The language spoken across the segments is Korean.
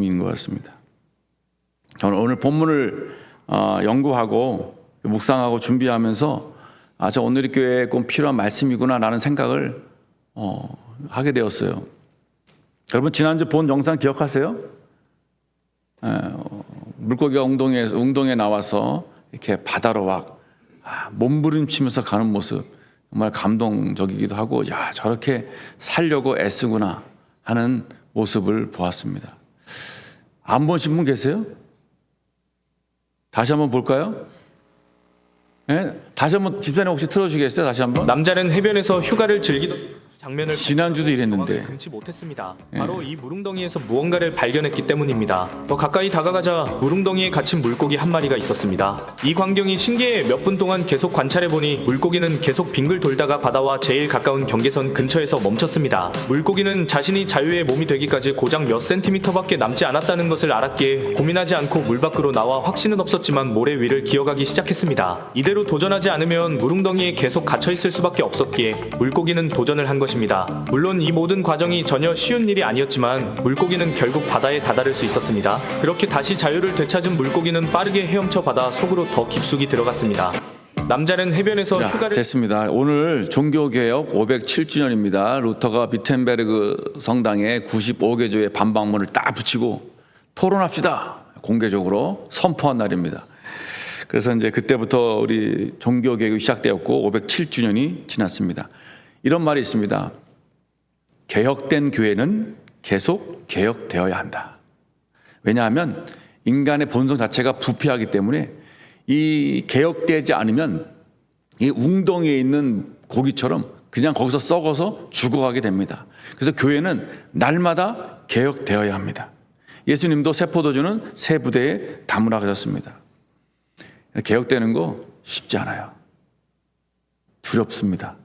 인 것 같습니다. 저는 오늘 본문을 연구하고 묵상하고 준비하면서 저 오늘의 교회에 꼭 필요한 말씀이구나라는 생각을 하게 되었어요. 여러분 지난주 본 영상 기억하세요? 물고기가 웅동에 나와서 이렇게 바다로 막 몸부림치면서 가는 모습 정말 감동적이기도 하고 저렇게 살려고 애쓰구나 하는 모습을 보았습니다. 안 보신 분 계세요? 다시 한번 볼까요? 네? 다시 한번 집사님 혹시 틀어주시겠어요? 다시 한번. 남자는 해변에서 휴가를 즐기던 장면을 지난주도 이랬는데 금치 못했습니다. 바로 이 물웅덩이에서 무언가를 발견했기 때문입니다. 더 가까이 다가가자 물웅덩이에 갇힌 물고기 한 마리가 있었습니다. 이 광경이 신기해 몇 분 동안 계속 관찰해보니 물고기는 계속 빙글 돌다가 바다와 제일 가까운 경계선 근처에서 멈췄습니다. 물고기는 자신이 자유의 몸이 되기까지 고작 몇 센티미터밖에 남지 않았다는 것을 알았기에 고민하지 않고 물 밖으로 나와 확신은 없었지만 모래 위를 기어가기 시작했습니다. 이대로 도전하지 않으면 물웅덩이에 계속 갇혀있을 수밖에 없었기에 물고기는 도전을 한 것입니다. 물론 이 모든 과정이 전혀 쉬운 일이 아니었지만 물고기는 결국 바다에 다다를 수 있었습니다. 그렇게 다시 자유를 되찾은 물고기는 빠르게 헤엄쳐 바다 속으로 더 깊숙이 들어갔습니다. 남자는 해변에서 휴가를 됐습니다. 오늘 종교개혁 507주년입니다. 루터가 비텐베르그 성당에 95개조의 반박문을 딱 붙이고 토론합시다 공개적으로 선포한 날입니다. 그래서 이제 그때부터 우리 종교개혁이 시작되었고 507주년이 지났습니다. 이런 말이 있습니다. 개혁된 교회는 계속 개혁되어야 한다. 왜냐하면 인간의 본성 자체가 부패하기 때문에 이 개혁되지 않으면 이 웅덩이에 있는 고기처럼 그냥 거기서 썩어서 죽어가게 됩니다. 그래서 교회는 날마다 개혁되어야 합니다. 예수님도 새 포도주는 새 부대에 담으라 하셨습니다. 개혁되는 거 쉽지 않아요. 두렵습니다.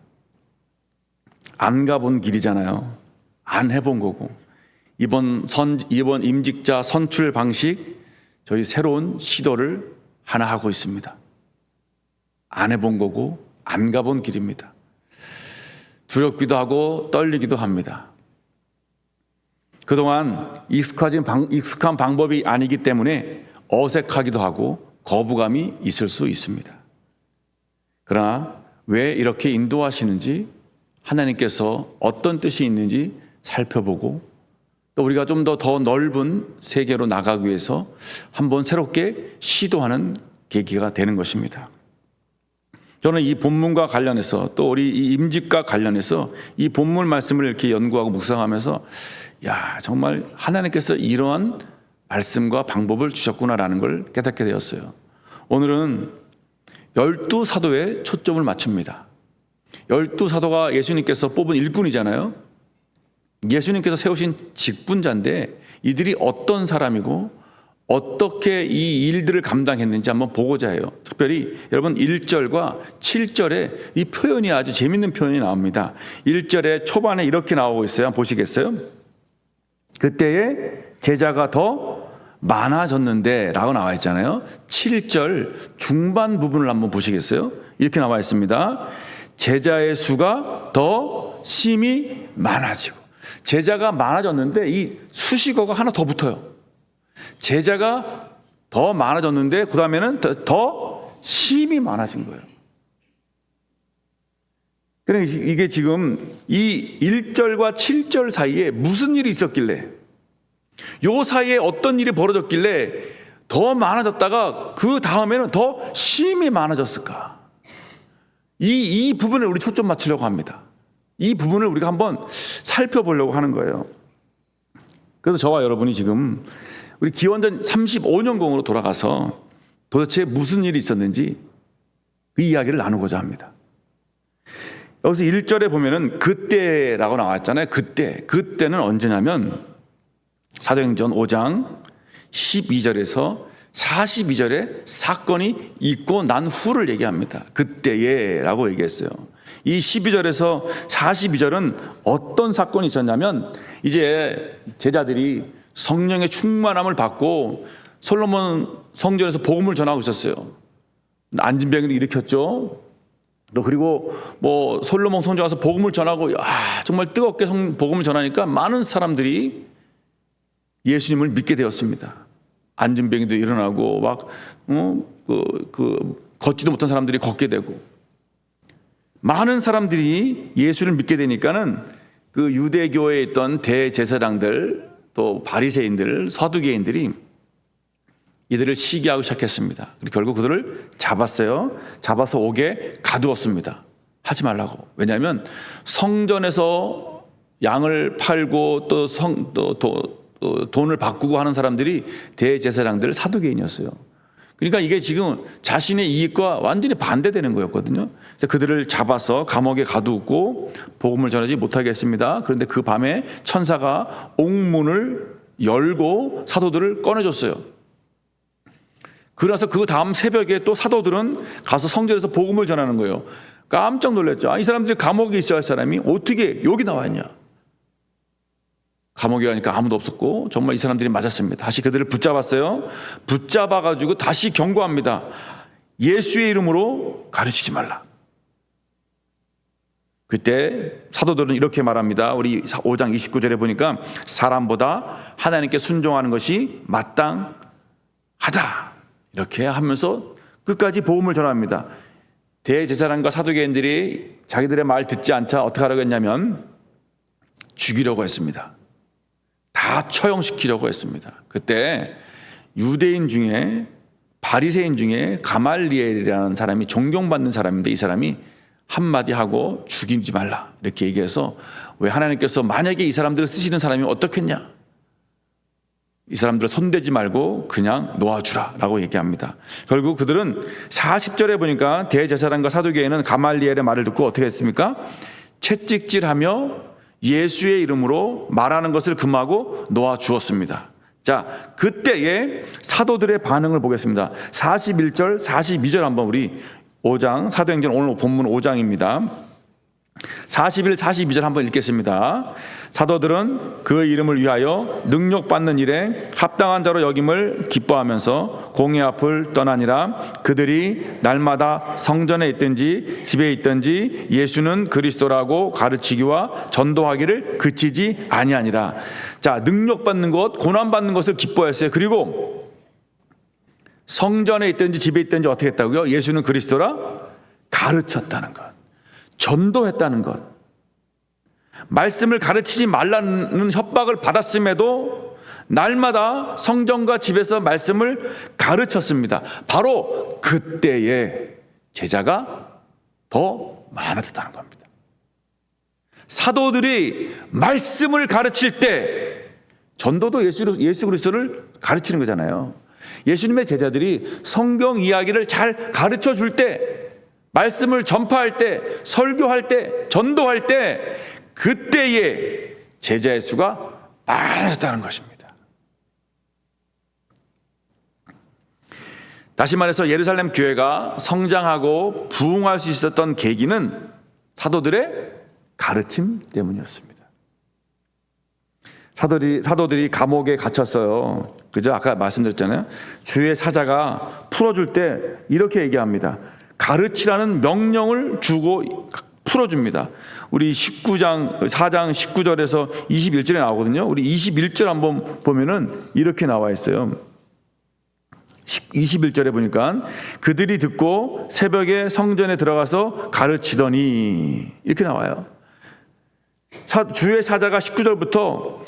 안 가본 길이잖아요. 안 해본 거고. 이번 임직자 선출 방식 저희 새로운 시도를 하나 하고 있습니다. 안 해본 거고 안 가본 길입니다. 두렵기도 하고 떨리기도 합니다. 그동안 익숙한 방법이 아니기 때문에 어색하기도 하고 거부감이 있을 수 있습니다. 그러나 왜 이렇게 인도하시는지 하나님께서 어떤 뜻이 있는지 살펴보고 또 우리가 좀 더 넓은 세계로 나가기 위해서 한번 새롭게 시도하는 계기가 되는 것입니다. 저는 이 본문과 관련해서 또 우리 이 임직과 관련해서 이 본문 말씀을 이렇게 연구하고 묵상하면서 정말 하나님께서 이러한 말씀과 방법을 주셨구나라는 걸 깨닫게 되었어요. 오늘은 12사도에 초점을 맞춥니다. 12사도가 예수님께서 뽑은 일꾼이잖아요. 예수님께서 세우신 직분자인데 이들이 어떤 사람이고 어떻게 이 일들을 감당했는지 한번 보고자 해요. 특별히 여러분 1절과 7절에 이 표현이 아주 재밌는 표현이 나옵니다. 1절에 초반에 이렇게 나오고 있어요. 한번 보시겠어요? 그때에 제자가 더 많아졌는데 라고 나와 있잖아요. 7절 중반 부분을 한번 보시겠어요? 이렇게 나와 있습니다. 제자의 수가 더 심히 많아지고. 제자가 많아졌는데 이 수식어가 하나 더 붙어요. 제자가 더 많아졌는데 그 다음에는 더 심히 많아진 거예요. 그러니까 이게 지금 이 1절과 7절 사이에 무슨 일이 있었길래 요 사이에 어떤 일이 벌어졌길래 더 많아졌다가 그 다음에는 더 심히 많아졌을까? 이 부분을 우리 초점 맞추려고 합니다. 이 부분을 우리가 한번 살펴보려고 하는 거예요. 그래서 저와 여러분이 지금 우리 기원전 35년경으로 돌아가서 도대체 무슨 일이 있었는지 그 이야기를 나누고자 합니다. 여기서 1절에 보면은 그때라고 나왔잖아요. 그때는 언제냐면 사도행전 5장 12절에서 42절에 사건이 있고 난 후를 얘기합니다. 그때에라고 얘기했어요. 이 12절에서 42절은 어떤 사건이 있었냐면 이제 제자들이 성령의 충만함을 받고 솔로몬 성전에서 복음을 전하고 있었어요. 안진병을 일으켰죠. 그리고 솔로몬 성전 가서 복음을 전하고 정말 뜨겁게 복음을 전하니까 많은 사람들이 예수님을 믿게 되었습니다. 안진병이도 일어나고 막 걷지도 못한 사람들이 걷게 되고, 많은 사람들이 예수를 믿게 되니까는 그 유대교에 있던 대제사장들, 또 바리새인들, 서두개인들이 이들을 시기하고 시작했습니다. 결국 그들을 잡았어요. 잡아서 옥에 가두었습니다. 하지 말라고. 왜냐하면 성전에서 양을 팔고 또 돈을 바꾸고 하는 사람들이 대제사장들, 사두개인이었어요. 그러니까 이게 지금 자신의 이익과 완전히 반대되는 거였거든요. 그래서 그들을 잡아서 감옥에 가두고 복음을 전하지 못하게 했습니다. 그런데 그 밤에 천사가 옥문을 열고 사도들을 꺼내줬어요. 그래서 그 다음 새벽에 또 사도들은 가서 성전에서 복음을 전하는 거예요. 깜짝 놀랐죠. 이 사람들이 감옥에 있어야 할 사람이 어떻게 여기 나와 있냐. 감옥에 가니까 아무도 없었고 정말 이 사람들이 맞았습니다. 다시 그들을 붙잡았어요. 붙잡아가지고 다시 경고합니다. 예수의 이름으로 가르치지 말라. 그때 사도들은 이렇게 말합니다. 우리 5장 29절에 보니까 사람보다 하나님께 순종하는 것이 마땅하다. 이렇게 하면서 끝까지 복음을 전합니다. 대제사장과 사두개인들이 자기들의 말 듣지 않자 어떻게 하려고 했냐면 죽이려고 했습니다. 다 처형시키려고 했습니다. 그때 유대인 중에, 바리새인 중에 가말리엘이라는 사람이 존경받는 사람인데, 이 사람이 한마디 하고 죽이지 말라 이렇게 얘기해서, 왜 하나님께서 만약에 이 사람들을 쓰시는 사람이 어떻겠냐, 이 사람들을 손대지 말고 그냥 놓아주라 라고 얘기합니다. 결국 그들은 40절에 보니까 대제사장과 사두개인은 가말리엘의 말을 듣고 어떻게 했습니까? 채찍질하며 예수의 이름으로 말하는 것을 금하고 놓아주었습니다. 자, 그때의 사도들의 반응을 보겠습니다. 41절, 42절 한번 우리 5장, 사도행전 오늘 본문 5장입니다. 41, 42절 한번 읽겠습니다. 사도들은 그 이름을 위하여 능력받는 일에 합당한 자로 여김을 기뻐하면서 공회 앞을 떠나니라. 그들이 날마다 성전에 있든지 집에 있든지 예수는 그리스도라고 가르치기와 전도하기를 그치지 아니하니라. 자, 능력받는 것, 고난받는 것을 기뻐했어요. 그리고 성전에 있든지 집에 있든지 어떻게 했다고요? 예수는 그리스도라 가르쳤다는 것, 전도했다는 것. 말씀을 가르치지 말라는 협박을 받았음에도 날마다 성전과 집에서 말씀을 가르쳤습니다. 바로 그때에 제자가 더 많아졌다는 겁니다. 사도들이 말씀을 가르칠 때, 전도도 예수 그리스도를 가르치는 거잖아요. 예수님의 제자들이 성경 이야기를 잘 가르쳐 줄 때, 말씀을 전파할 때, 설교할 때, 전도할 때, 그때에 제자의 수가 많아졌다는 것입니다. 다시 말해서 예루살렘 교회가 성장하고 부흥할 수 있었던 계기는 사도들의 가르침 때문이었습니다. 사도들이 감옥에 갇혔어요. 그죠? 아까 말씀드렸잖아요. 주의 사자가 풀어줄 때 이렇게 얘기합니다. 가르치라는 명령을 주고 풀어줍니다. 우리 4장 19절에서 21절에 나오거든요. 우리 21절 한번 보면은 이렇게 나와 있어요. 21절에 보니까 그들이 듣고 새벽에 성전에 들어가서 가르치더니 이렇게 나와요. 주의 사자가 19절부터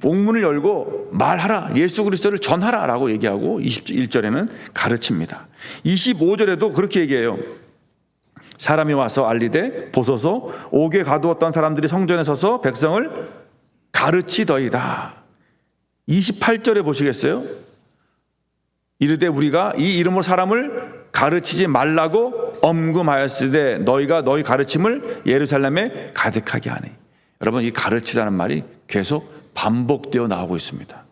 옥문을 열고 말하라, 예수 그리스도를 전하라 라고 얘기하고 21절에는 가르칩니다. 25절에도 그렇게 얘기해요. 사람이 와서 알리되 보소서 옥에 가두었던 사람들이 성전에 서서 백성을 가르치더이다. 28절에 보시겠어요? 이르되 우리가 이 이름으로 사람을 가르치지 말라고 엄금하였으되 너희가 너희 가르침을 예루살렘에 가득하게 하니. 여러분, 이 가르치다는 말이 계속 반복되어 나오고 있습니다.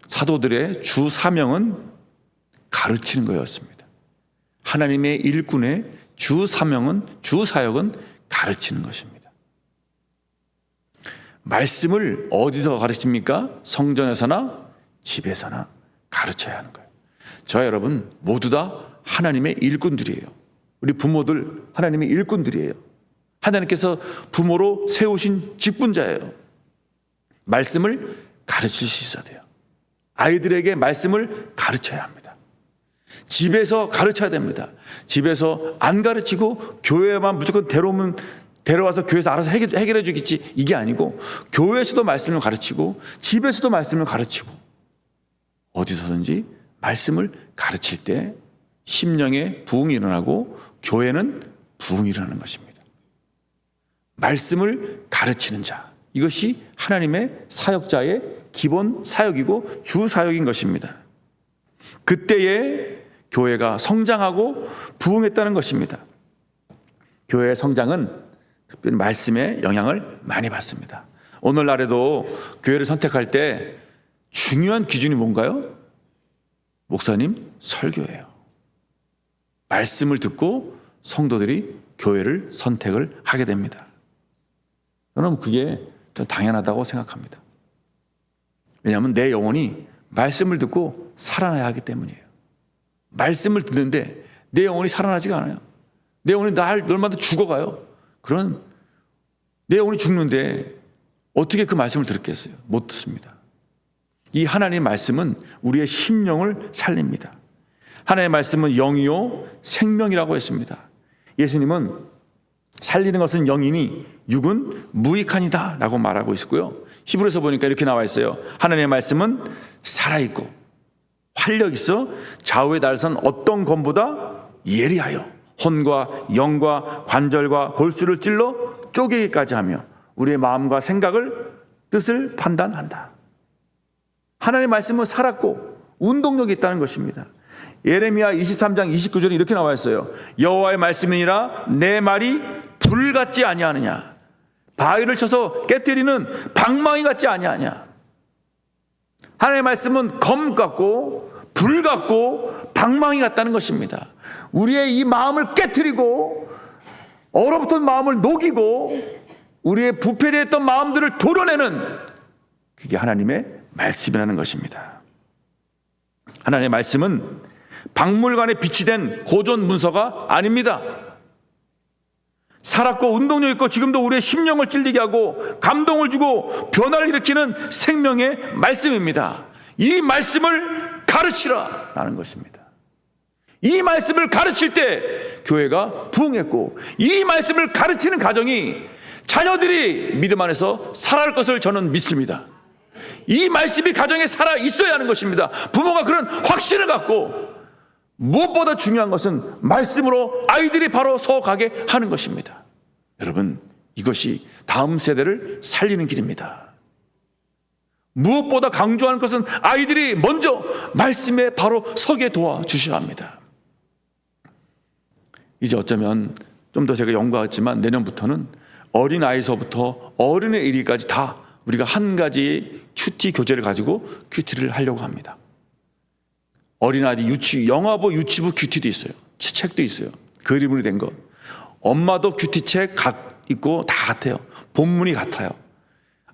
사도들의 주 사명은 가르치는 거였습니다. 하나님의 일꾼의 주 사명은, 주 사역은 가르치는 것입니다. 말씀을 어디서 가르칩니까? 성전에서나 집에서나 가르쳐야 하는 거예요. 저와 여러분 모두 다 하나님의 일꾼들이에요. 우리 부모들 하나님의 일꾼들이에요. 하나님께서 부모로 세우신 직분자예요. 말씀을 가르칠 수 있어야 돼요. 아이들에게 말씀을 가르쳐야 합니다. 집에서 가르쳐야 됩니다. 집에서 안 가르치고 교회만 무조건 데려와서 교회에서 알아서 해결해 주겠지, 이게 아니고 교회에서도 말씀을 가르치고 집에서도 말씀을 가르치고 어디서든지 말씀을 가르칠 때 심령의 부흥이 일어나고 교회는 부흥이 일어나는 것입니다. 말씀을 가르치는 자, 이것이 하나님의 사역자의 기본 사역이고 주 사역인 것입니다. 그때에 교회가 성장하고 부흥했다는 것입니다. 교회의 성장은 특별히 말씀의 영향을 많이 받습니다. 오늘날에도 교회를 선택할 때 중요한 기준이 뭔가요? 목사님, 설교예요. 말씀을 듣고 성도들이 교회를 선택을 하게 됩니다. 저는 그게 좀 당연하다고 생각합니다. 왜냐하면 내 영혼이 말씀을 듣고 살아나야 하기 때문이에요. 말씀을 듣는데 내 영혼이 살아나지가 않아요. 내 영혼이 날마다 죽어가요. 그런 내 영혼이 죽는데 어떻게 그 말씀을 들었겠어요? 못 듣습니다. 이 하나님의 말씀은 우리의 심령을 살립니다. 하나님의 말씀은 영이요 생명이라고 했습니다. 예수님은 살리는 것은 영이니 육은 무익하니라 라고 말하고 있고요. 히브리서 보니까 이렇게 나와 있어요. 하나님의 말씀은 살아있고 활력 있어 좌우에 달선 어떤 검보다 예리하여 혼과 영과 관절과 골수를 찔러 쪼개기까지 하며 우리의 마음과 생각을 뜻을 판단한다. 하나님의 말씀은 살았고 운동력이 있다는 것입니다. 예레미야 23장 29절에 이렇게 나와 있어요. 여호와의 말씀이니라 내 말이 불 같지 아니하느냐, 바위를 쳐서 깨뜨리는 방망이 같지 아니하냐. 하나님의 말씀은 검 같고 불 같고 방망이 같다는 것입니다. 우리의 이 마음을 깨뜨리고 얼어붙은 마음을 녹이고 우리의 부패되었던 마음들을 도려내는, 그게 하나님의 말씀이라는 것입니다. 하나님의 말씀은 박물관에 비치된 고전 문서가 아닙니다. 살았고 운동력 있고 지금도 우리의 심령을 찔리게 하고 감동을 주고 변화를 일으키는 생명의 말씀입니다. 이 말씀을 가르치라 라는 것입니다. 이 말씀을 가르칠 때 교회가 부흥했고 이 말씀을 가르치는 가정이 자녀들이 믿음 안에서 살아갈 것을 저는 믿습니다. 이 말씀이 가정에 살아 있어야 하는 것입니다. 부모가 그런 확신을 갖고 무엇보다 중요한 것은 말씀으로 아이들이 바로 서가게 하는 것입니다. 여러분, 이것이 다음 세대를 살리는 길입니다. 무엇보다 강조하는 것은 아이들이 먼저 말씀에 바로 서게 도와주셔야 합니다. 이제 어쩌면 좀 더 제가 연구하지만 내년부터는 어린아이서부터 어른에 이르기까지 다 우리가 한 가지 큐티 교재를 가지고 큐티를 하려고 합니다. 어린아이들 영화보 유치부 큐티도 있어요. 책도 있어요. 그림으로 된 거. 엄마도 큐티책 있고 다 같아요. 본문이 같아요.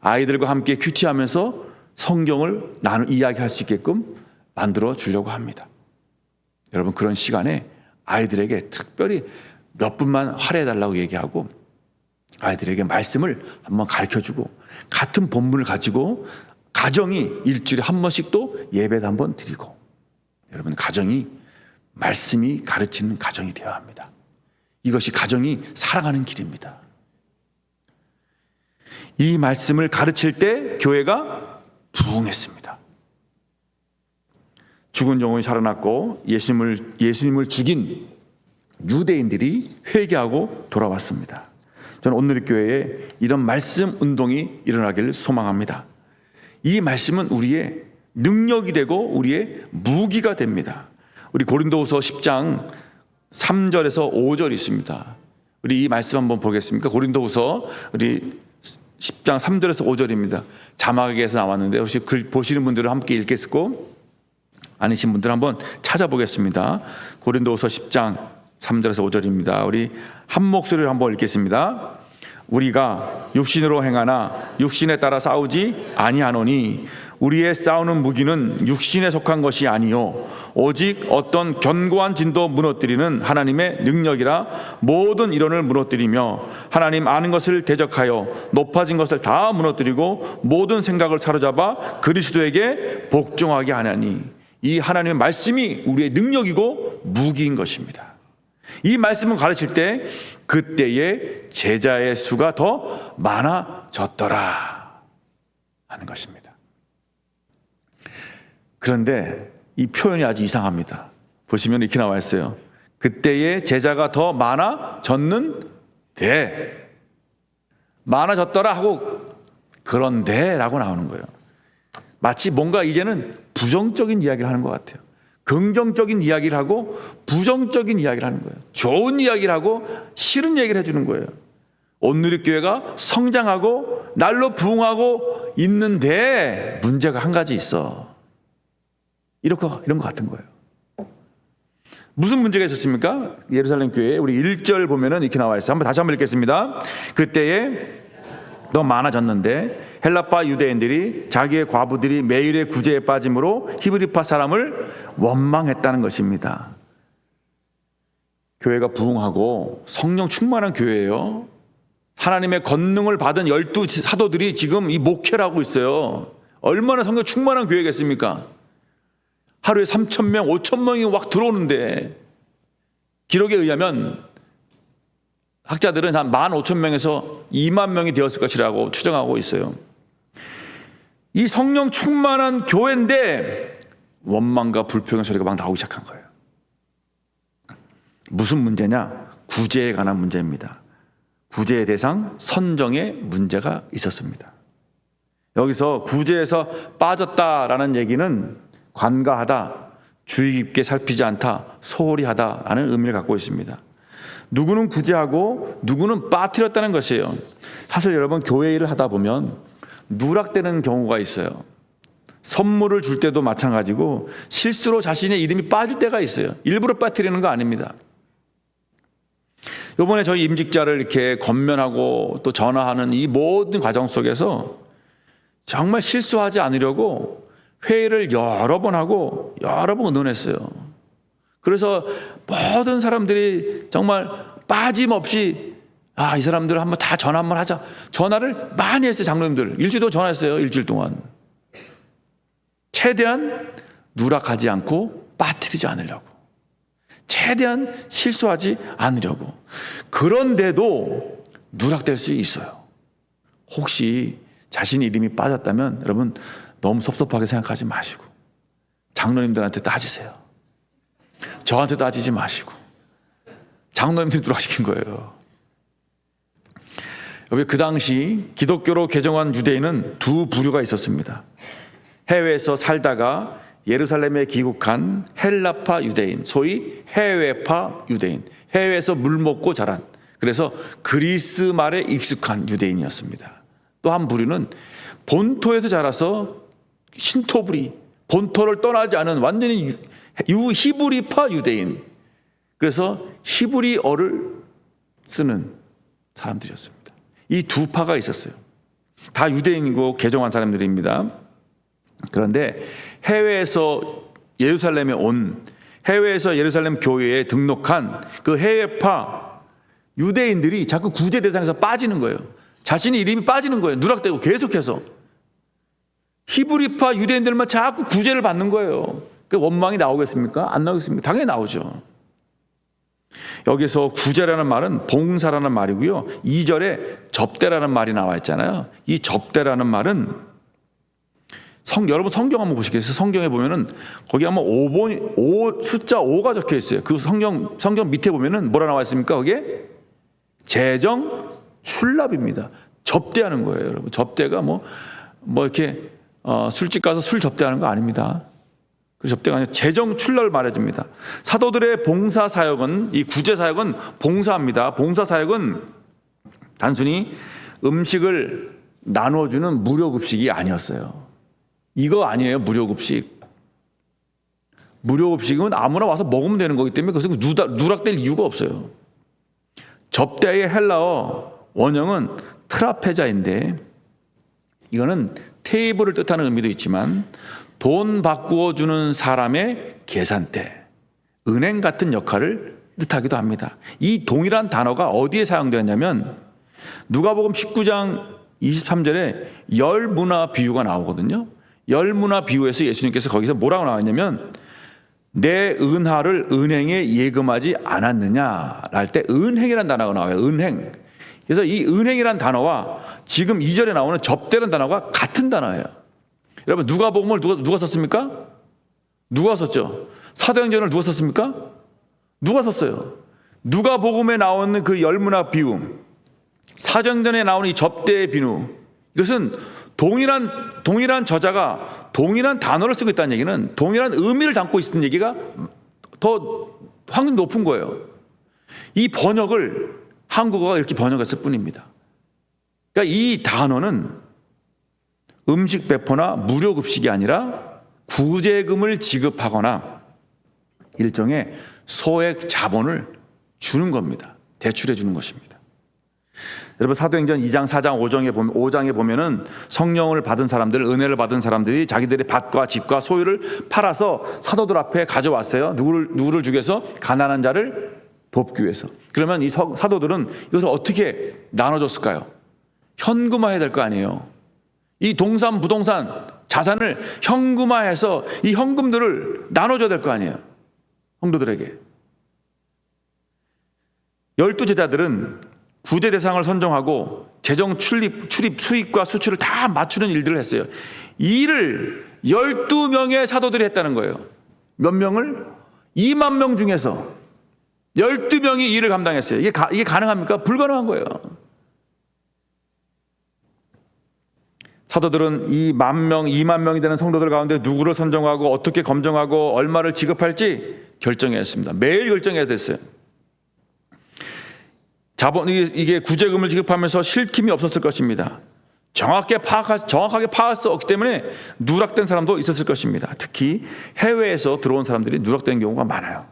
아이들과 함께 큐티하면서 성경을 이야기할 수 있게끔 만들어 주려고 합니다. 여러분, 그런 시간에 아이들에게 특별히 몇 분만 할애해달라고 얘기하고 아이들에게 말씀을 한번 가르쳐주고 같은 본문을 가지고 가정이 일주일에 한 번씩 또 예배도 한번 드리고, 여러분, 가정이 말씀이 가르치는 가정이 되어야 합니다. 이것이 가정이 살아가는 길입니다. 이 말씀을 가르칠 때 교회가 부흥했습니다. 죽은 영혼이 살아났고 예수님을 죽인 유대인들이 회개하고 돌아왔습니다. 저는 오늘 교회에 이런 말씀 운동이 일어나기를 소망합니다. 이 말씀은 우리의 능력이 되고 우리의 무기가 됩니다. 우리 고린도후서 10장 3절에서 5절이 있습니다. 우리 이 말씀 한번 보겠습니까? 고린도후서 우리 10장 3절에서 5절입니다. 자막에서 나왔는데 혹시 글 보시는 분들은 함께 읽겠고 아니신 분들은 한번 찾아보겠습니다. 고린도후서 10장 3절에서 5절입니다. 우리 한 목소리로 한번 읽겠습니다. 우리가 육신으로 행하나 육신에 따라 싸우지 아니하노니 우리의 싸우는 무기는 육신에 속한 것이 아니요 오직 어떤 견고한 진도 무너뜨리는 하나님의 능력이라. 모든 이론을 무너뜨리며 하나님 아는 것을 대적하여 높아진 것을 다 무너뜨리고 모든 생각을 사로잡아 그리스도에게 복종하게 하나니. 이 하나님의 말씀이 우리의 능력이고 무기인 것입니다. 이 말씀을 가르칠 때 그때의 제자의 수가 더 많아졌더라 하는 것입니다. 그런데 이 표현이 아주 이상합니다. 보시면 이렇게 나와 있어요. 그때의 제자가 더 많아졌는데, 많아졌더라 하고 그런데 라고 나오는 거예요. 마치 뭔가 이제는 부정적인 이야기를 하는 것 같아요. 긍정적인 이야기를 하고 부정적인 이야기를 하는 거예요. 좋은 이야기를 하고 싫은 얘기를 해주는 거예요. 온누리교회가 성장하고 날로 부흥하고 있는데 문제가 한 가지 있어. 이런 것 같은 거예요. 무슨 문제가 있었습니까? 예루살렘 교회에 우리 1절 보면은 이렇게 나와 있어요. 다시 한번 읽겠습니다. 그때에 더 많아졌는데 헬라파 유대인들이 자기의 과부들이 매일의 구제에 빠짐으로 히브리파 사람을 원망했다는 것입니다. 교회가 부흥하고 성령 충만한 교회예요. 하나님의 권능을 받은 12 사도들이 지금 이 목회를 하고 있어요. 얼마나 성령 충만한 교회겠습니까? 하루에 3,000명, 5,000명이 막 들어오는데 기록에 의하면 학자들은 한 15,000명에서 2만 명이 되었을 것이라고 추정하고 있어요. 이 성령 충만한 교회인데 원망과 불평의 소리가 막 나오기 시작한 거예요. 무슨 문제냐? 구제에 관한 문제입니다. 구제의 대상 선정에 문제가 있었습니다. 여기서 구제에서 빠졌다라는 얘기는 관가하다, 주의 깊게 살피지 않다, 소홀히 하다라는 의미를 갖고 있습니다. 누구는 구제하고 누구는 빠뜨렸다는 것이에요. 사실 여러분 교회 일을 하다 보면 누락되는 경우가 있어요. 선물을 줄 때도 마찬가지고 실수로 자신의 이름이 빠질 때가 있어요. 일부러 빠뜨리는 거 아닙니다. 이번에 저희 임직자를 이렇게 권면하고 또 전화하는 이 모든 과정 속에서 정말 실수하지 않으려고 회의를 여러 번 하고 여러 번 의논했어요. 그래서 모든 사람들이 정말 빠짐없이 이 사람들 한번 다 전화 한번 하자. 전화를 많이 했어요. 장로님들 일주일 동안 전화했어요. 일주일 동안 최대한 누락하지 않고 빠뜨리지 않으려고, 최대한 실수하지 않으려고. 그런데도 누락될 수 있어요. 혹시 자신의 이름이 빠졌다면 여러분 너무 섭섭하게 생각하지 마시고 장로님들한테 따지세요. 저한테 따지지 마시고. 장로님들이 누락시킨 거예요. 여기 그 당시 기독교로 개종한 유대인은 두 부류가 있었습니다. 해외에서 살다가 예루살렘에 귀국한 헬라파 유대인, 소위 해외파 유대인, 해외에서 물 먹고 자란, 그래서 그리스 말에 익숙한 유대인이었습니다. 또 한 부류는 본토에서 자라서 신토부리, 본토를 떠나지 않은 완전히 히브리파 유대인, 그래서 히브리어를 쓰는 사람들이었습니다. 이 두 파가 있었어요. 다 유대인이고 개종한 사람들입니다. 그런데 해외에서 예루살렘에 온, 해외에서 예루살렘 교회에 등록한 그 해외파 유대인들이 자꾸 구제 대상에서 빠지는 거예요. 자신의 이름이 빠지는 거예요. 누락되고 계속해서. 히브리파 유대인들만 자꾸 구제를 받는 거예요. 그 원망이 나오겠습니까? 안 나오겠습니까? 당연히 나오죠. 여기서 구제라는 말은 봉사라는 말이고요. 2절에 접대라는 말이 나와 있잖아요. 이 접대라는 말은 여러분 성경 한번 보시겠어요? 성경에 보면은 거기 한번 5번, 숫자 5가 적혀 있어요. 그 성경 밑에 보면은 뭐라 나와 있습니까? 거기에 재정 출납입니다. 접대하는 거예요, 여러분. 접대가 뭐 이렇게 술집 가서 술 접대하는 거 아닙니다. 그 접대가 아니라 재정 출납을 말해줍니다. 사도들의 봉사 사역은, 이 구제 사역은 봉사입니다. 봉사 사역은 단순히 음식을 나눠주는 무료급식이 아니었어요. 이거 아니에요, 무료급식. 무료급식은 아무나 와서 먹으면 되는 거기 때문에 그것은 누락될 이유가 없어요. 접대의 헬라어 원형은 트라페자인데 이거는 테이블을 뜻하는 의미도 있지만 돈 바꾸어 주는 사람의 계산대, 은행 같은 역할을 뜻하기도 합니다. 이 동일한 단어가 어디에 사용되었냐면 누가복음 19장 23절에 열문화 비유가 나오거든요. 열문화 비유에서 예수님께서 거기서 뭐라고 나왔냐면 내 은하를 은행에 예금하지 않았느냐 할 때 은행이라는 단어가 나와요. 은행. 그래서 이 은행이라는 단어와 지금 2절에 나오는 접대라는 단어가 같은 단어예요. 여러분 누가복음을 누가 썼습니까? 누가 썼죠? 사도행전을 누가 썼습니까? 누가 썼어요? 누가복음에 나오는 그 열문화 비유, 사도행전에 나오는 이 접대의 비유, 이것은 동일한 저자가 동일한 단어를 쓰고 있다는 얘기는 동일한 의미를 담고 있는 얘기가 더 확률이 높은 거예요. 이 번역을 한국어가 이렇게 번역했을 뿐입니다. 그러니까 이 단어는 음식 배포나 무료 급식이 아니라 구제금을 지급하거나 일종의 소액 자본을 주는 겁니다. 대출해 주는 것입니다. 여러분 사도행전 2장, 4장, 5장에 보면은 성령을 받은 사람들, 은혜를 받은 사람들이 자기들의 밭과 집과 소유를 팔아서 사도들 앞에 가져왔어요. 누구를 주기 위해서? 가난한 자를 돕기 위해서. 그러면 이 사도들은 이것을 어떻게 나눠줬을까요? 현금화해야 될 거 아니에요. 이 동산, 부동산, 자산을 현금화해서 이 현금들을 나눠줘야 될 거 아니에요. 성도들에게. 12제자들은 구제 대상을 선정하고 재정 출입 수입과 수출을 다 맞추는 일들을 했어요. 이 일을 12명의 사도들이 했다는 거예요. 몇 명을? 2만 명 중에서 12명이 이 일을 감당했어요. 이게 가능합니까? 불가능한 거예요. 사도들은 이 2만 명이 되는 성도들 가운데 누구를 선정하고 어떻게 검증하고 얼마를 지급할지 결정해야 했습니다. 매일 결정해야 됐어요. 이게 구제금을 지급하면서 쉴 틈이 없었을 것입니다. 정확하게 파악할 수 없기 때문에 누락된 사람도 있었을 것입니다. 특히 해외에서 들어온 사람들이 누락된 경우가 많아요.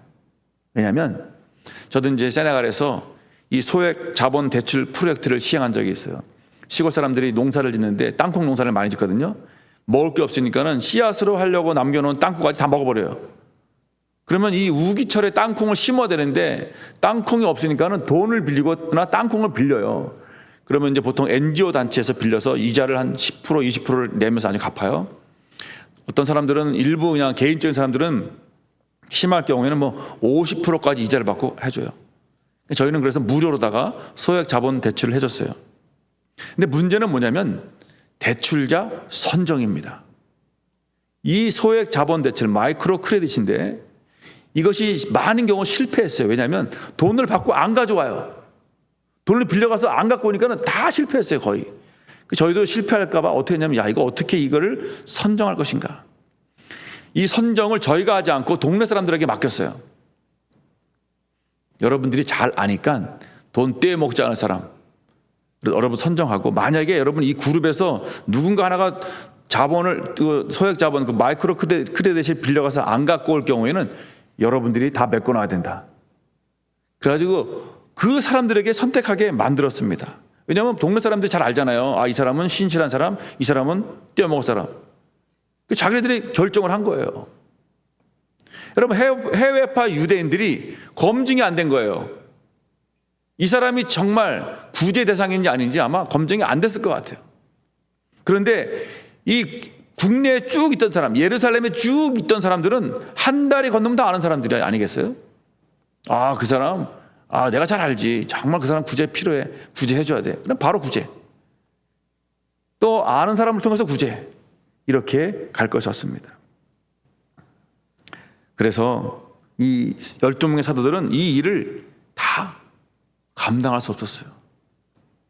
왜냐하면 저도 이제 세네갈에서 이 소액 자본 대출 프로젝트를 시행한 적이 있어요. 시골 사람들이 농사를 짓는데 땅콩 농사를 많이 짓거든요. 먹을 게 없으니까는 씨앗으로 하려고 남겨놓은 땅콩까지 다 먹어버려요. 그러면 이 우기철에 땅콩을 심어야 되는데 땅콩이 없으니까는 돈을 빌리거나 땅콩을 빌려요. 그러면 이제 보통 NGO 단체에서 빌려서 이자를 한 10%, 20%를 내면서 아주 갚아요. 어떤 사람들은 일부 그냥 개인적인 사람들은 심할 경우에는 뭐 50%까지 이자를 받고 해줘요. 저희는 그래서 무료로다가 소액 자본 대출을 해줬어요. 근데 문제는 뭐냐면 대출자 선정입니다. 이 소액 자본 대출 마이크로 크레딧인데 이것이 많은 경우 실패했어요. 왜냐하면 돈을 받고 안 가져와요. 돈을 빌려가서 안 갖고 오니까는 다 실패했어요. 거의. 저희도 실패할까 봐 어떻게 했냐면 이거 어떻게 이거를 선정할 것인가. 이 선정을 저희가 하지 않고 동네 사람들에게 맡겼어요. 여러분들이 잘 아니까 돈 떼먹지 않을 사람 여러분 선정하고, 만약에 여러분 이 그룹에서 누군가 하나가 자본을 소액 자본 마이크로 크레딧을 빌려가서 안 갖고 올 경우에는 여러분들이 다 메꿔 놔야 된다. 그래가지고 그 사람들에게 선택하게 만들었습니다. 왜냐하면 동네 사람들이 잘 알잖아요. 이 사람은 신실한 사람, 이 사람은 떼어먹을 사람. 자기들이 결정을 한 거예요. 여러분 해외파 유대인들이 검증이 안 된 거예요. 이 사람이 정말 구제 대상인지 아닌지 아마 검증이 안 됐을 것 같아요. 그런데 이 국내에 쭉 있던 사람, 예루살렘에 쭉 있던 사람들은 한 달이 건너면 다 아는 사람들이 아니겠어요? 그 사람, 내가 잘 알지. 정말 그 사람 구제 필요해. 구제해줘야 돼. 그럼 바로 구제. 또 아는 사람을 통해서 구제. 이렇게 갈 것이었습니다. 그래서 이 12명의 사도들은 이 일을 다 감당할 수 없었어요.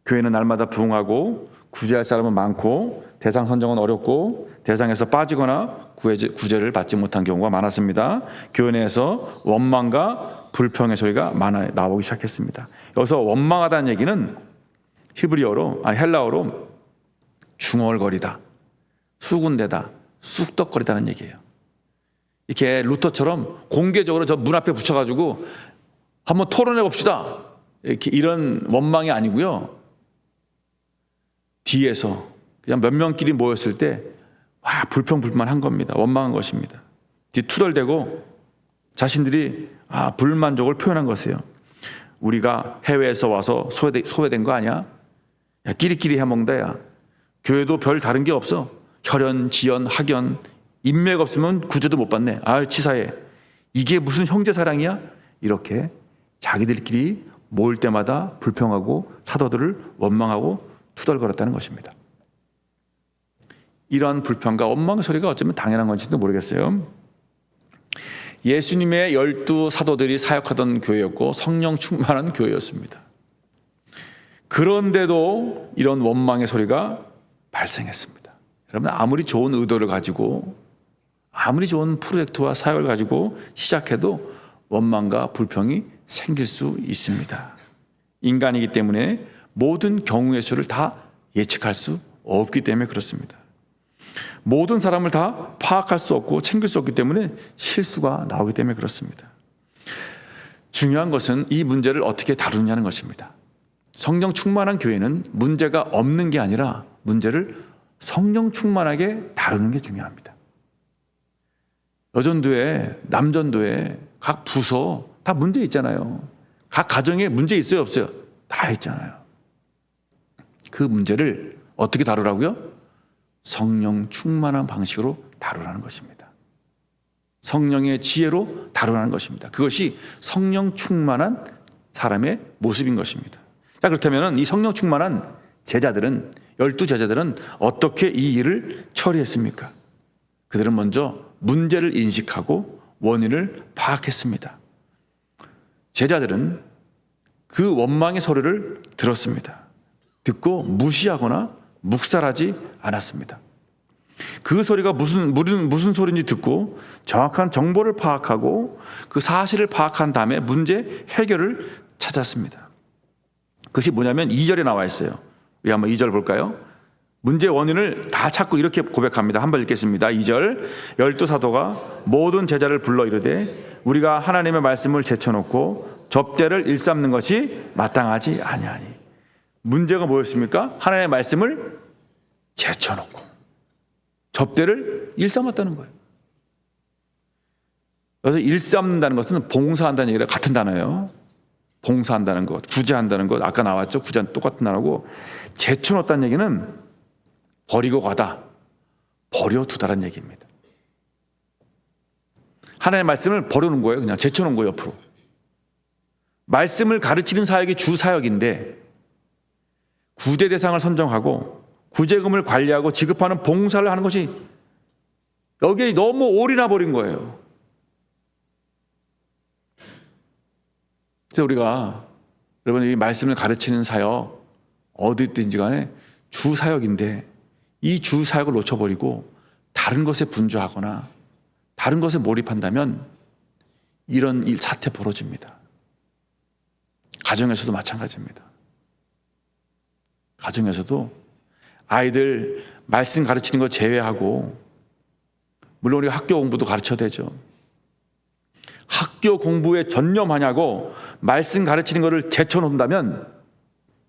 교회는 날마다 부흥하고 구제할 사람은 많고 대상 선정은 어렵고 대상에서 빠지거나 구제를 받지 못한 경우가 많았습니다. 교회 내에서 원망과 불평의 소리가 나오기 시작했습니다. 여기서 원망하다는 얘기는 헬라어로 중얼거리다, 수군대다, 쑥덕거리다는 얘기예요. 이렇게 루터처럼 공개적으로 저 문 앞에 붙여가지고 한번 토론해 봅시다, 이런 원망이 아니고요. 뒤에서 그냥 몇 명끼리 모였을 때 불평불만한 겁니다. 원망한 것입니다. 뒤투덜대고 자신들이 불만족을 표현한 것이에요. 우리가 해외에서 와서 소외된 거 아니야? 야, 끼리끼리 해먹는다. 야. 교회도 별 다른 게 없어. 혈연, 지연, 학연, 인맥 없으면 구제도 못 받네. 치사해. 이게 무슨 형제 사랑이야? 이렇게 자기들끼리 모일 때마다 불평하고 사도들을 원망하고 투덜거렸다는 것입니다. 이러한 불평과 원망 소리가 어쩌면 당연한 건지도 모르겠어요. 예수님의 12 사도들이 사역하던 교회였고 성령 충만한 교회였습니다. 그런데도 이런 원망의 소리가 발생했습니다. 여러분, 아무리 좋은 의도를 가지고 아무리 좋은 프로젝트와 사역을 가지고 시작해도 원망과 불평이 생길 수 있습니다. 인간이기 때문에 모든 경우의 수를 다 예측할 수 없기 때문에 그렇습니다. 모든 사람을 다 파악할 수 없고 챙길 수 없기 때문에 실수가 나오기 때문에 그렇습니다. 중요한 것은 이 문제를 어떻게 다루느냐는 것입니다. 성령 충만한 교회는 문제가 없는 게 아니라 문제를 성령 충만하게 다루는 게 중요합니다. 여전도회, 남전도회, 각 부서 다 문제 있잖아요. 각 가정에 문제 있어요, 없어요? 다 있잖아요. 그 문제를 어떻게 다루라고요? 성령 충만한 방식으로 다루라는 것입니다. 성령의 지혜로 다루라는 것입니다. 그것이 성령 충만한 사람의 모습인 것입니다. 자, 그렇다면 이 성령 충만한 제자들은, 12 제자들은 어떻게 이 일을 처리했습니까? 그들은 먼저 문제를 인식하고 원인을 파악했습니다. 제자들은 그 원망의 소리를 들었습니다. 듣고 무시하거나 묵살하지 않았습니다. 그 소리가 무슨 소리인지 듣고 정확한 정보를 파악하고 그 사실을 파악한 다음에 문제 해결을 찾았습니다. 그것이 뭐냐면 2절에 나와 있어요. 우리 한번 2절 볼까요? 문제 원인을 다 찾고 이렇게 고백합니다. 한번 읽겠습니다. 2절. 12 사도가 모든 제자를 불러 이르되 우리가 하나님의 말씀을 제쳐놓고 접대를 일삼는 것이 마땅하지 아니하니. 문제가 뭐였습니까? 하나님의 말씀을 제쳐놓고 접대를 일삼았다는 거예요. 그래서 일삼는다는 것은 봉사한다는 얘기랑 같은 단어예요. 봉사한다는 것, 구제한다는 것, 아까 나왔죠? 구제는 똑같은 단어고, 제쳐놓았다는 얘기는 버리고 가다, 버려두다라는 얘기입니다. 하나님의 말씀을 버려놓은 거예요. 그냥 제쳐놓은 거예요, 옆으로. 말씀을 가르치는 사역이 주 사역인데 구제 대상을 선정하고 구제금을 관리하고 지급하는 봉사를 하는 것이 여기에 너무 올인해 버린 거예요. 그래서 우리가 여러분 이 말씀을 가르치는 사역 어디 있든지 간에 주 사역인데 이 주 사역을 놓쳐버리고 다른 것에 분주하거나 다른 것에 몰입한다면 이런 사태 벌어집니다. 가정에서도 마찬가지입니다. 가정에서도 아이들 말씀 가르치는 거 제외하고, 물론 우리가 학교 공부도 가르쳐야 되죠. 학교 공부에 전념하냐고 말씀 가르치는 것을 제쳐놓는다면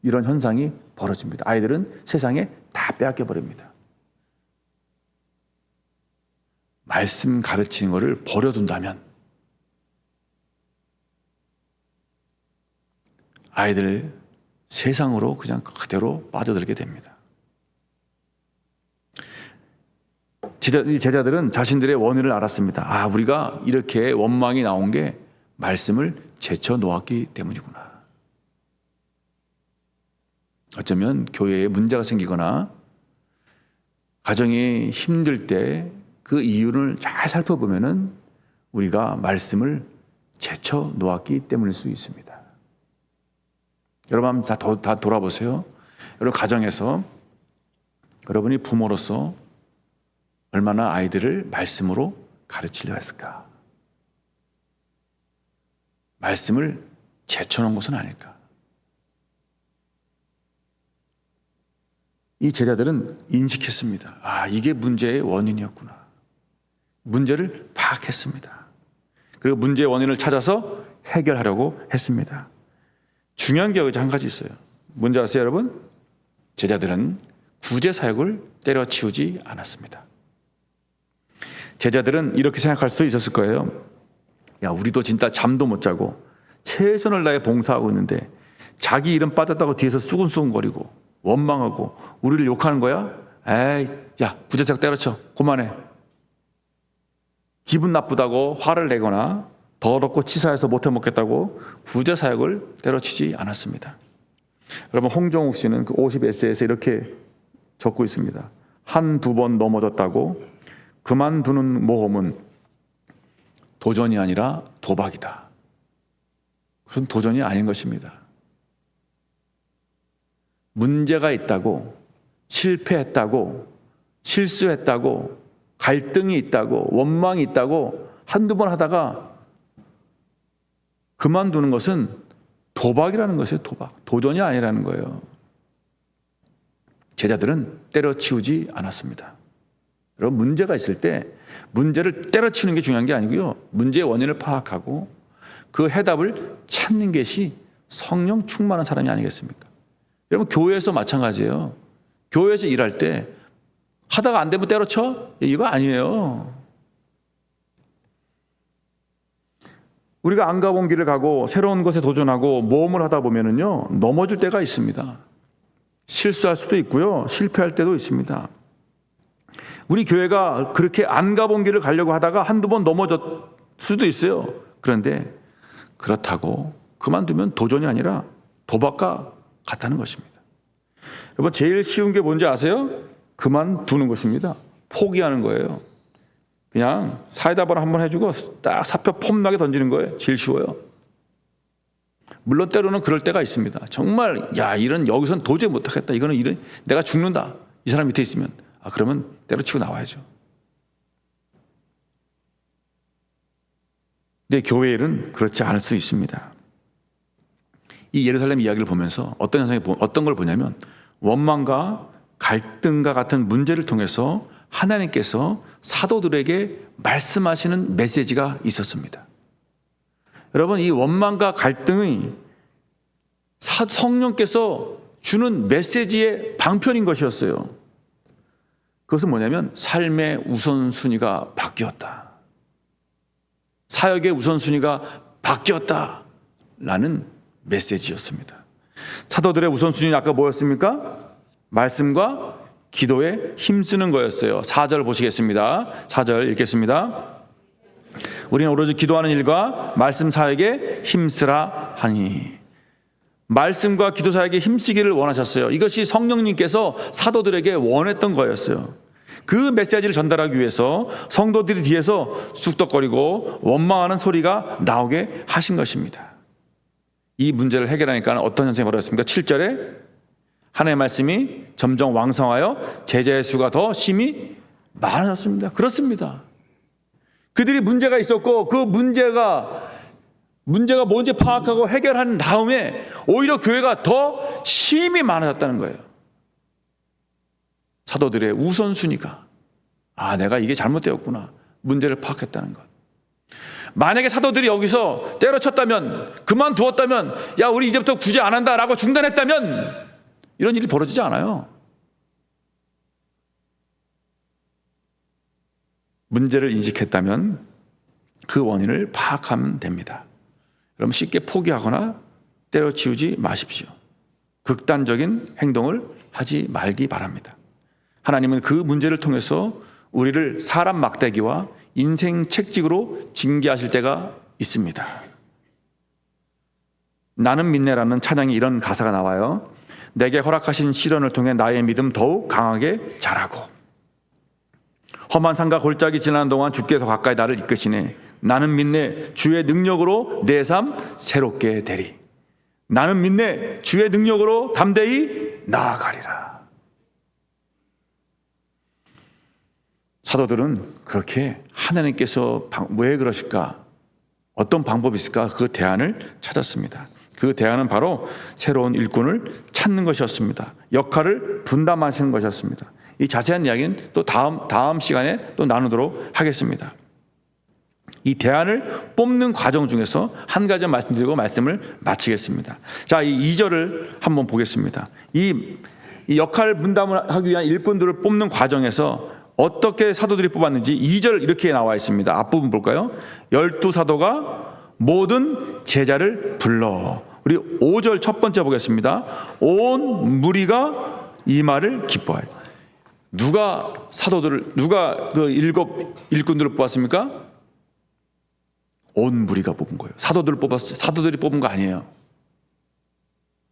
이런 현상이 벌어집니다. 아이들은 세상에 다 빼앗겨 버립니다. 말씀 가르치는 것을 버려둔다면 아이들 세상으로 그냥 그대로 빠져들게 됩니다. 제자들은 자신들의 원인을 알았습니다. 우리가 이렇게 원망이 나온 게 말씀을 제쳐 놓았기 때문이구나. 어쩌면 교회에 문제가 생기거나 가정이 힘들 때 그 이유를 잘 살펴보면은 우리가 말씀을 제쳐 놓았기 때문일 수 있습니다. 여러분 한번 다 돌아보세요. 여러분 가정에서 여러분이 부모로서 얼마나 아이들을 말씀으로 가르치려 했을까? 말씀을 제쳐놓은 것은 아닐까? 이 제자들은 인식했습니다. 이게 문제의 원인이었구나. 문제를 파악했습니다. 그리고 문제의 원인을 찾아서 해결하려고 했습니다. 중요한 게 여기 한 가지 있어요. 뭔지 아세요, 여러분? 제자들은 구제 사역을 때려치우지 않았습니다. 제자들은 이렇게 생각할 수도 있었을 거예요. 야, 우리도 진짜 잠도 못 자고 최선을 다해 봉사하고 있는데 자기 이름 빠졌다고 뒤에서 수근수근거리고 원망하고 우리를 욕하는 거야? 에이, 야, 구제 사역 때려쳐. 그만해. 기분 나쁘다고 화를 내거나 더럽고 치사해서 못해 먹겠다고 구제 사역을 때려치지 않았습니다. 여러분, 홍정욱 씨는 그 50에세이에서 이렇게 적고 있습니다. 한두 번 넘어졌다고 그만두는 모험은 도전이 아니라 도박이다. 그것은 도전이 아닌 것입니다. 문제가 있다고, 실패했다고, 실수했다고, 갈등이 있다고, 원망이 있다고 한두 번 하다가 그만두는 것은 도박이라는 것이에요. 도박. 도전이 아니라는 거예요. 제자들은 때려치우지 않았습니다. 여러분, 문제가 있을 때 문제를 때려치우는 게 중요한 게 아니고요. 문제의 원인을 파악하고 그 해답을 찾는 것이 성령 충만한 사람이 아니겠습니까? 여러분, 교회에서 마찬가지예요. 교회에서 일할 때 하다가 안 되면 때려쳐? 이거 아니에요. 우리가 안 가본 길을 가고 새로운 것에 도전하고 모험을 하다 보면은요, 넘어질 때가 있습니다. 실수할 수도 있고요, 실패할 때도 있습니다. 우리 교회가 그렇게 안 가본 길을 가려고 하다가 한두 번 넘어졌을 수도 있어요. 그런데 그렇다고 그만두면 도전이 아니라 도박과 같다는 것입니다. 여러분, 제일 쉬운 게 뭔지 아세요? 그만두는 것입니다. 포기하는 거예요. 그냥 사이다바를 한번 해주고 딱 사표 폼나게 던지는 거예요. 제일 쉬워요. 물론 때로는 그럴 때가 있습니다. 정말 여기선 도저히 못하겠다. 이거는 내가 죽는다. 이 사람 밑에 있으면 그러면 때려치고 나와야죠. 근데 교회 일은 그렇지 않을 수 있습니다. 이 예루살렘 이야기를 보면서 어떤 걸 보냐면 원망과 갈등과 같은 문제를 통해서 하나님께서 사도들에게 말씀하시는 메시지가 있었습니다. 여러분, 이 원망과 갈등이 성령께서 주는 메시지의 방편인 것이었어요. 그것은 뭐냐면 삶의 우선순위가 바뀌었다. 사역의 우선순위가 바뀌었다라는 메시지였습니다. 사도들의 우선순위는 아까 뭐였습니까? 말씀과 기도에 힘쓰는 거였어요. 4절 보시겠습니다. 4절 읽겠습니다. 우리는 오로지 기도하는 일과 말씀 사역에 힘쓰라 하니. 말씀과 기도 사역에 힘쓰기를 원하셨어요. 이것이 성령님께서 사도들에게 원했던 거였어요. 그 메시지를 전달하기 위해서 성도들이 뒤에서 쑥덕거리고 원망하는 소리가 나오게 하신 것입니다. 이 문제를 해결하니까 어떤 현상이 벌어졌습니까? 7절에 하나님의 말씀이 점점 왕성하여 제자의 수가 더 심히 많아졌습니다. 그렇습니다. 그들이 문제가 있었고 그 문제가 뭔지 파악하고 해결한 다음에 오히려 교회가 더 심히 많아졌다는 거예요. 사도들의 우선순위가 내가 이게 잘못되었구나. 문제를 파악했다는 것. 만약에 사도들이 여기서 때려쳤다면, 그만두었다면, 우리 이제부터 구제 안 한다라고 중단했다면 이런 일이 벌어지지 않아요. 문제를 인식했다면 그 원인을 파악하면 됩니다. 그럼 쉽게 포기하거나 때려치우지 마십시오. 극단적인 행동을 하지 말기 바랍니다. 하나님은 그 문제를 통해서 우리를 사람 막대기와 인생 책찍으로 징계하실 때가 있습니다. 나는 믿네라는 찬양에 이런 가사가 나와요. 내게 허락하신 시련을 통해 나의 믿음 더욱 강하게 자라고. 험한 산과 골짜기 지나는 동안 주께서 가까이 나를 이끄시네. 나는 믿네 주의 능력으로 내 삶 새롭게 되리. 나는 믿네 주의 능력으로 담대히 나아가리라. 사도들은 그렇게 하나님께서 왜 그러실까? 어떤 방법이 있을까? 그 대안을 찾았습니다. 그 대안은 바로 새로운 일꾼을 찾는 것이었습니다. 역할을 분담하시는 것이었습니다. 이 자세한 이야기는 또 다음 시간에 또 나누도록 하겠습니다. 이 대안을 뽑는 과정 중에서 한 가지 말씀드리고 말씀을 마치겠습니다. 자, 이 2절을 한번 보겠습니다. 이 이 역할 분담을 하기 위한 일꾼들을 뽑는 과정에서 어떻게 사도들이 뽑았는지 2절 이렇게 나와 있습니다. 앞부분 볼까요? 12사도가 모든 제자를 불러. 우리 5절 첫 번째 보겠습니다. 온 무리가 이 말을 기뻐하여. 누가 그 일꾼들을 뽑았습니까? 온 무리가 뽑은 거예요. 사도들을 뽑았어요. 사도들이 뽑은 거 아니에요.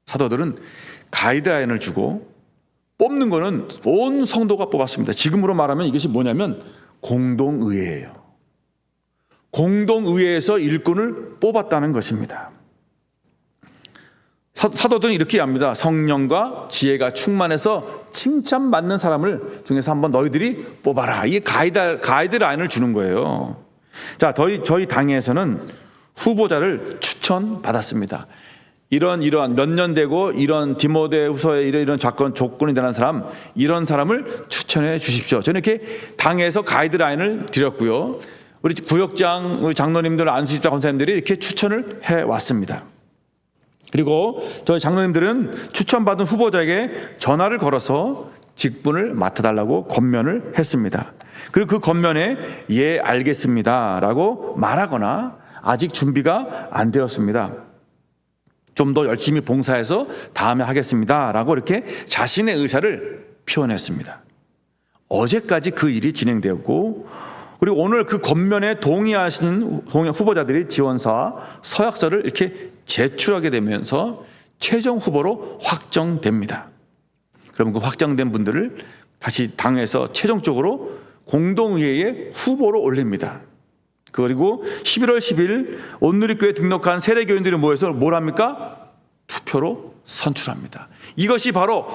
사도들은 가이드라인을 주고 뽑는 거는 온 성도가 뽑았습니다. 지금으로 말하면 이것이 뭐냐면 공동의회예요. 공동의회에서 일꾼을 뽑았다는 것입니다. 사도들은 이렇게 합니다. 성령과 지혜가 충만해서 칭찬받는 사람을 중에서 한번 너희들이 뽑아라. 이게 가이드라인을 주는 거예요. 자, 저희 당에서는 후보자를 추천받았습니다. 이런 몇 년 되고 이런 디모데후서에 이런 조건이 되는 사람, 이런 사람을 추천해 주십시오. 저는 이렇게 당에서 가이드라인을 드렸고요. 우리 구역장, 우리 장로님들, 안수집사 권사님들이 이렇게 추천을 해 왔습니다. 그리고 저희 장로님들은 추천받은 후보자에게 전화를 걸어서 직분을 맡아달라고 권면을 했습니다. 그리고 그 권면에 예 알겠습니다 라고 말하거나 아직 준비가 안 되었습니다. 좀 더 열심히 봉사해서 다음에 하겠습니다 라고 이렇게 자신의 의사를 표현했습니다. 어제까지 그 일이 진행되었고, 그리고 오늘 그 권면에 동의하신 후보자들이 지원서와 서약서를 이렇게 제출하게 되면서 최종 후보로 확정됩니다. 그럼 그 확정된 분들을 다시 당에서 최종적으로 공동의회의 후보로 올립니다. 그리고 11월 10일 온누리교회에 등록한 세례교인들이 모여서 뭘 합니까? 투표로 선출합니다. 이것이 바로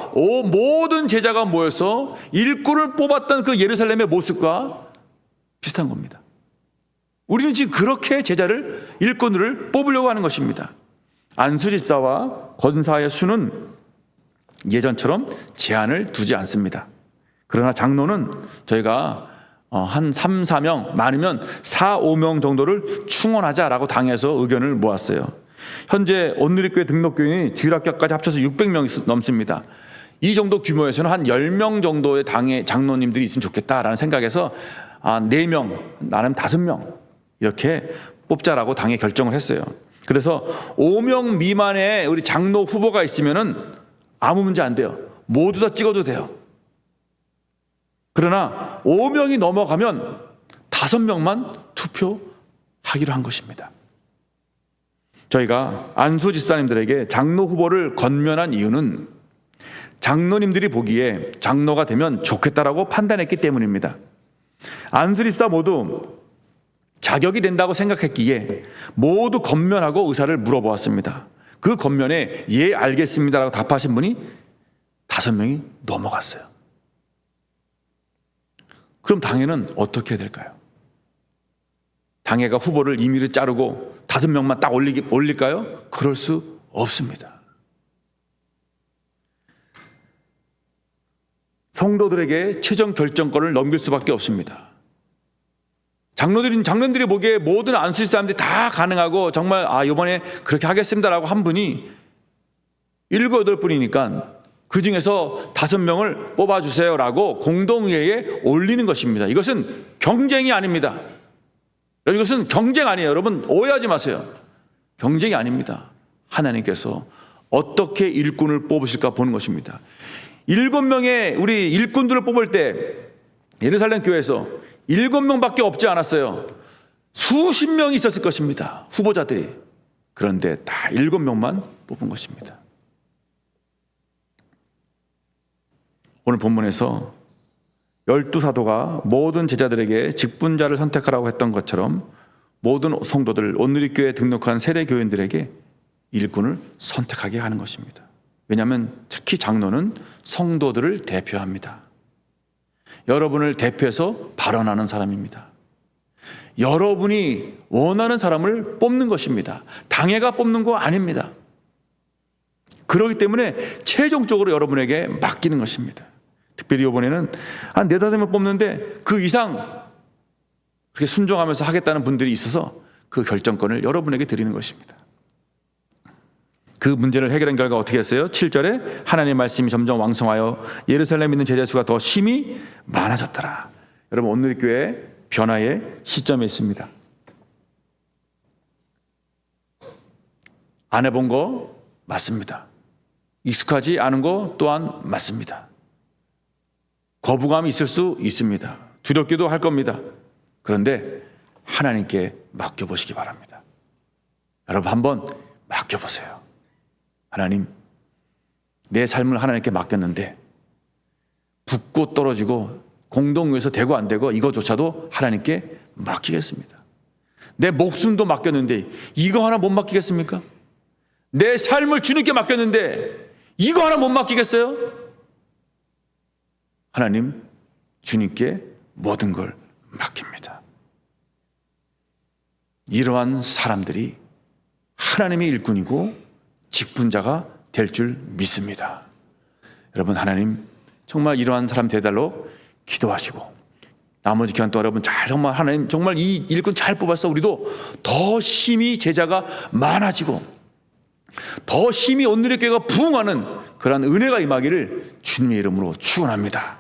모든 제자가 모여서 일꾼을 뽑았던 그 예루살렘의 모습과 비슷한 겁니다. 우리는 지금 그렇게 제자를, 일꾼들을 뽑으려고 하는 것입니다. 안수집사와 권사의 수는 예전처럼 제한을 두지 않습니다. 그러나 장로는 저희가 한 3, 4명, 많으면 4, 5명 정도를 충원하자라고 당에서 의견을 모았어요. 현재 온누리교회 등록교인이 주일학교까지 합쳐서 600명이 넘습니다. 이 정도 규모에서는 한 10명 정도의 당의 장로님들이 있으면 좋겠다라는 생각에서 4명, 나는 5명 이렇게 뽑자라고 당에 결정을 했어요. 그래서 5명 미만의 우리 장로 후보가 있으면은 아무 문제 안 돼요. 모두 다 찍어도 돼요. 그러나 5명이 넘어가면 5명만 투표하기로 한 것입니다. 저희가 안수 집사님들에게 장로 후보를 권면한 이유는 장로님들이 보기에 장로가 되면 좋겠다라고 판단했기 때문입니다. 안수 집사 모두 자격이 된다고 생각했기에 모두 권면하고 의사를 물어보았습니다. 그 권면에 예 알겠습니다라고 답하신 분이 5명이 넘어갔어요. 그럼 당회는 어떻게 해야 될까요? 당회가 후보를 임의로 자르고 5명만 딱 올릴까요? 그럴 수 없습니다. 성도들에게 최종 결정권을 넘길 수밖에 없습니다. 장로들이 보기에 모든 안수집 사람들이 다 가능하고 정말 이번에 그렇게 하겠습니다라고 한 분이 7, 8분이니까 그 중에서 5명을 뽑아주세요라고 공동의회에 올리는 것입니다. 이것은 경쟁이 아닙니다. 이것은 경쟁 아니에요. 여러분 오해하지 마세요. 경쟁이 아닙니다. 하나님께서 어떻게 일꾼을 뽑으실까 보는 것입니다. 7명의 우리 일꾼들을 뽑을 때 예루살렘 교회에서 7명밖에 없지 않았어요. 수십 명이 있었을 것입니다. 후보자들이. 그런데 다 7명만 뽑은 것입니다. 오늘 본문에서 12사도가 모든 제자들에게 직분자를 선택하라고 했던 것처럼 모든 성도들, 온누리교회에 등록한 세례교인들에게 일꾼을 선택하게 하는 것입니다. 왜냐하면 특히 장로는 성도들을 대표합니다. 여러분을 대표해서 발언하는 사람입니다. 여러분이 원하는 사람을 뽑는 것입니다. 당회가 뽑는 거 아닙니다. 그렇기 때문에 최종적으로 여러분에게 맡기는 것입니다. 특별히 이번에는 한 4, 5명 뽑는데 그 이상 그렇게 순종하면서 하겠다는 분들이 있어서 그 결정권을 여러분에게 드리는 것입니다. 그 문제를 해결한 결과 어떻게 했어요? 7절에 하나님의 말씀이 점점 왕성하여 예루살렘에 있는 제자 수가 더 심히 많아졌더라. 여러분, 오늘 교회 변화의 시점에 있습니다. 안 해본 거 맞습니다. 익숙하지 않은 거 또한 맞습니다. 거부감이 있을 수 있습니다. 두렵기도 할 겁니다. 그런데 하나님께 맡겨보시기 바랍니다. 여러분, 한번 맡겨보세요. 하나님, 내 삶을 하나님께 맡겼는데 붙고 떨어지고 공동묘에서 되고 안 되고 이거조차도 하나님께 맡기겠습니다. 내 목숨도 맡겼는데 이거 하나 못 맡기겠습니까? 내 삶을 주님께 맡겼는데 이거 하나 못 맡기겠어요? 하나님, 주님께 모든 걸 맡깁니다. 이러한 사람들이 하나님의 일꾼이고 직분자가 될 줄 믿습니다. 여러분, 하나님 정말 이러한 사람 되달로 기도하시고 나머지 기간 동안 여러분 정말 하나님 정말 이 일꾼 잘 뽑아서 우리도 더 힘이 제자가 많아지고 더 힘이 온누리 교회가 부흥하는 그러한 은혜가 임하기를 주님의 이름으로 축원합니다.